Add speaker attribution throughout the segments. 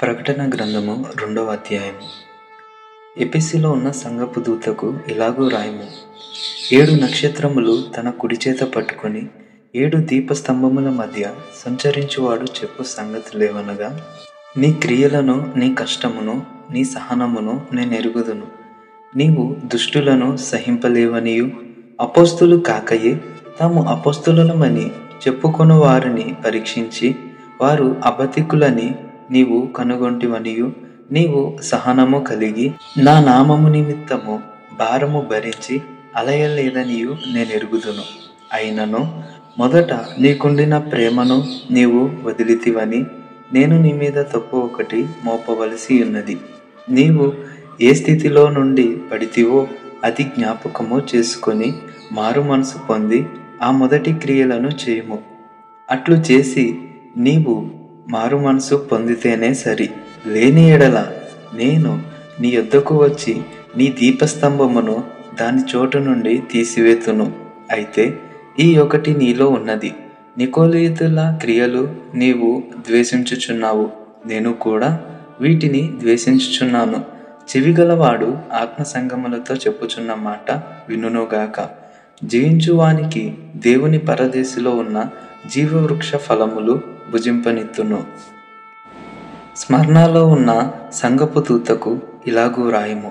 Speaker 1: ప్రకటన గ్రంథము 2వ అధ్యాయము. ఎఫెసులో ఉన్న సంఘపు దూతకు ఇలాగూ రాయము. 7 నక్షత్రములు తన కుడి చేత పట్టుకొని 7 దీపస్తంభముల మధ్య సంచరించువాడు చెప్పు సంగతులేవనగా, నీ క్రియలను, నీ కష్టమును, నీ సహనమును నేనెరుగుదును. నీవు దుష్టులను సహింపలేవనియు, అపోస్తులు కాకయే తాము అపోస్తులమని చెప్పుకొను వారిని పరీక్షించి వారు అబద్ధికులని నీవు కనుగొంటివనియు, నీవు సహనము కలిగి నా నామము నిమిత్తము భారము భరించి అలయలేదనియు నేనెరుగుదును. అయినను మొదట నీకుండిన ప్రేమను నీవు వదిలితివని నేను నీ మీద తప్పు ఒకటి మోపవలసి ఉన్నది. నీవు ఏ స్థితిలో నుండి పడితివో అది జ్ఞాపకము చేసుకొని మారు మనసు పొంది ఆ మొదటి క్రియలను చేయుము. అట్లు చేసి నీవు మారు మనసు పొందితేనే సరి. లేని ఎడల నేను నీ యొద్దకు వచ్చి నీ దీపస్తంభమును దాని చోటు నుండి తీసివేతును. అయితే ఈ ఒకటి నీలో ఉన్నది, నికోలయితుల క్రియలు నీవు ద్వేషించుచున్నావు, నేను కూడా వీటిని ద్వేషించుచున్నాను. చెవిగలవాడు ఆత్మ సంగములతో చెప్పుచున్న మాట వినుగాక. జీవించువానికి దేవుని పరదేశిలో ఉన్న జీవవృక్ష ఫలములు భుజింపనిత్తును. స్మరణలో ఉన్న సంఘపు దూతకు ఇలాగూ రాయము.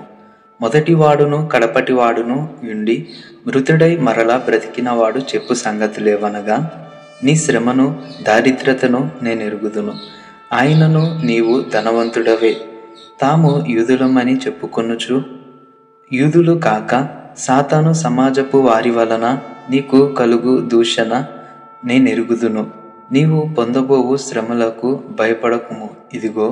Speaker 1: మొదటి వాడును కడపటి వాడును ఉండి మృతుడై మరలా బ్రతికినవాడు చెప్పు సంగతులేవనగా, నీ శ్రమను దారిద్రతను నేనెరుగుదును. ఆయనను నీవు ధనవంతుడవే. తాము యూదులమని చెప్పుకొనుచు యూదులు కాక సాతాను సమాజపు వారి వలన నీకు కలుగు దూషణ నేనెరుగుదును. నీవు పొందబోవు శ్రమలకు భయపడకుము. ఇదిగో,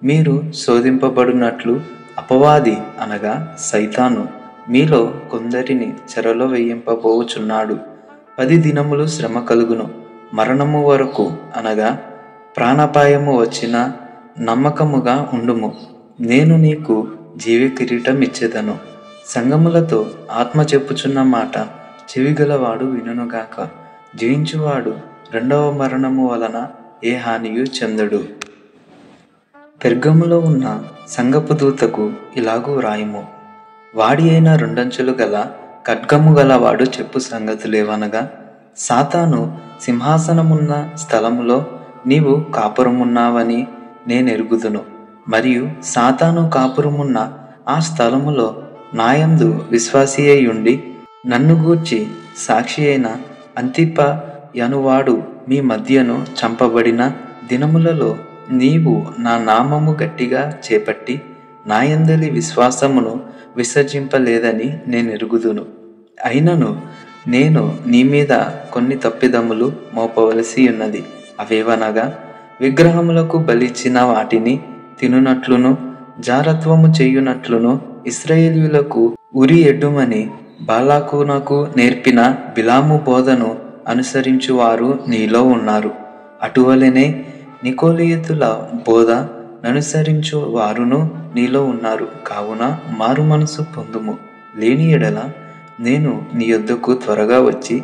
Speaker 1: మీరు శోధింపబడినట్లు అపవాది అనగా సైతాను మీలో కొందరిని చెరలో వేయింపబోచున్నాడు. 10 దినములు శ్రమ కలుగును. మరణము వరకు అనగా ప్రాణాపాయము వచ్చినా నమ్మకముగా ఉండుము. నేను నీకు జీవ కిరీటం ఇచ్చేదను. సంగములతో ఆత్మ చెప్పుచున్న మాట చెవిగలవాడు వినుగాక. జీవించువాడు రెండవ మరణము వలన ఏ హానియు చెందడు. పెర్గములో ఉన్న సంఘపు దూతకు ఇలాగూ రాయము. వాడి అయిన 2 అంచులు గల ఖడ్గము గలవాడు చెప్పు సంగతులేవనగా, సాతాను సింహాసనమున్న స్థలములో నీవు కాపురమున్నావని నేనెరుగుదును. మరియు సాతాను కాపురమున్న ఆ స్థలములో నాయందు విశ్వాసి అయి ఉండి నన్ను గూర్చి సాక్షి అయిన అంతిప యనువాడు మీ మధ్యను చంపబడిన దినములలో నీవు నా నామము గట్టిగా చేపట్టి నాయందలి విశ్వాసమును విసర్జింపలేదని నేనెరుగుదును. అయినను నేను నీ మీద కొన్ని తప్పిదములు మోపవలసి ఉన్నది. అవేవనగా, విగ్రహములకు బలిచ్చిన వాటిని తినునట్లును, జారత్వము చేయునట్లును ఇశ్రాయేలీయులకు ఉరి ఎడ్డుమని బాలాకునకు నేర్పిన బిలాము బోధను అనుసరించువారు నీలో ఉన్నారు. అటువలనే నికోలయితుల బోధ ననుసరించు వారును నీలో ఉన్నారు. కావున మారు మనసు పొందుము. లేని ఎడల నేను నీ యొద్దకు త్వరగా వచ్చి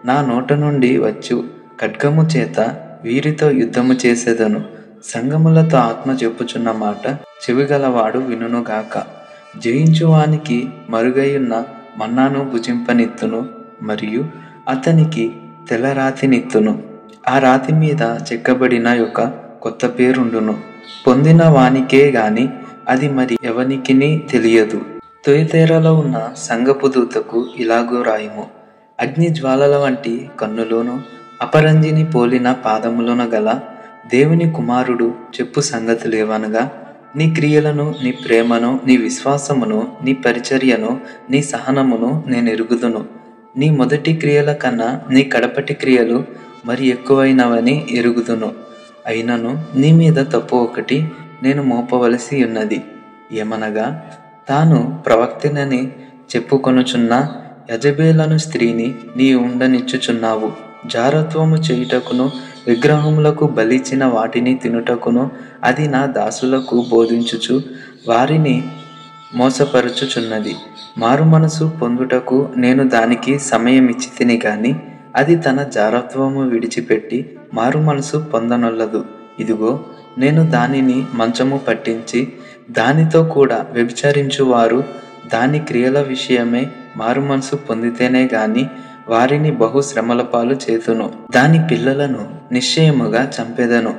Speaker 1: నా నోట నుండి వచ్చు ఖడ్గము చేత వీరితో యుద్ధము చేసేదను. సంగములతో ఆత్మ చెప్పుచున్న మాట చెవిగలవాడు వినుగాక. జయించువానికి మరుగైయున్న మన్నాను భుజింపనిత్తును, మరియు అతనికి తెల్ల రాతినిత్తును. ఆ రాతి మీద చెక్కబడిన యొక్క కొత్త పేరుండును. పొందిన వానికే గాని అది మరి ఎవనికిని తెలియదు. తొయతేరలో ఉన్న సంఘపు దూతకు ఇలాగూ రాయము. అగ్ని జ్వాలల వంటి కన్నులోను అపరంజిని పోలిన పాదములోను గల దేవుని కుమారుడు చెప్పు సంగతులేవనగా, నీ క్రియలను, నీ ప్రేమను, నీ విశ్వాసమును, నీ పరిచర్యను, నీ సహనమును నేనెరుగుదును. నీ మొదటి క్రియల కన్నా నీ కడపటి క్రియలు మరి ఎక్కువైనవని ఎరుగుదును. అయినను నీ మీద తప్పు ఒకటి నేను మోపవలసి ఉన్నది. ఏమనగా, తాను ప్రవక్తనని చెప్పుకొనుచున్న యజబేలను స్త్రీని నీ ఉండనిచ్చుచున్నావు. జారత్వము చేయుటకును విగ్రహములకు బలిచ్చిన వాటిని తినుటకును అది నా దాసులకు బోధించుచు వారిని మోసపరచుచున్నది. మారు మనసు పొందుటకు నేను దానికి సమయమిచ్చి తిని గాని అది తన జారత్వము విడిచిపెట్టి మారు మనసు పొందనొల్లదు. ఇదిగో, నేను దానిని మంచము పట్టించి దానితో కూడా వ్యభిచరించువారు దాని క్రియల విషయమే మారుమనసు పొందితేనే గాని వారిని బహు శ్రమల పాలు చేతును. దాని పిల్లలను నిశ్చయముగా చంపెదను.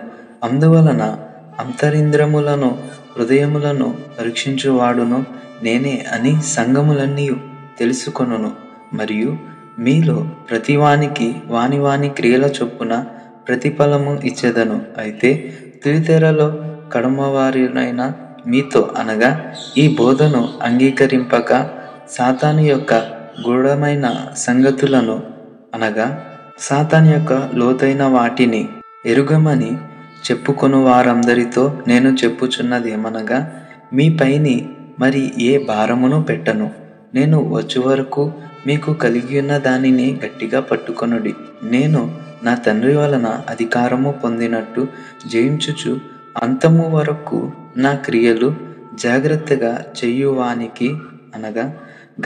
Speaker 1: అందువలన అంతరింద్రములను హృదయములను పరీక్షించువాడును నేనే అని సంఘములన్నీ తెలుసుకొనును. మరియు మీలో ప్రతివానికి వాని వాని క్రియల చొప్పున ప్రతిఫలము ఇచ్చెదను. అయితే తుయతెరలో కడమవారినైన మీతో అనగా ఈ బోధను అంగీకరింపక సాతాను యొక్క గూఢమైన సంగతులను అనగా సాతాను యొక్క లోతైన వాటిని ఎరుగమని చెప్పుకొను వారందరితో నేను చెప్పుచున్నదేమనగా మీ పైని మరి ఏ భారమును పెట్టను. నేను వచ్చు వరకు మీకు కలిగి ఉన్న దానిని గట్టిగా పట్టుకొనుడి. నేను నా తండ్రి వలన అధికారము పొందినట్టు జయించుచు అంతము వరకు నా క్రియలు జాగ్రత్తగా చెయ్యువానికి అనగా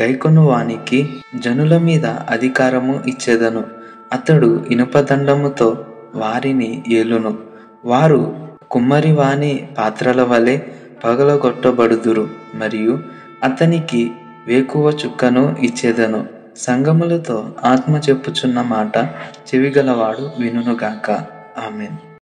Speaker 1: గైకొనువానికి జనుల మీద అధికారము ఇచ్చెదను. అతడు ఇనుపదండముతో వారిని ఏలును. వారు కుమ్మరి వాని పాత్రల వలె పగలగొట్టబడుదురు. మరియు అతనికి వేకువ చుక్కను ఇచ్చేదను. సంగములతో ఆత్మ చెప్పుచున్న మాట చెవిగలవాడు వినుగాక. ఆమెన్.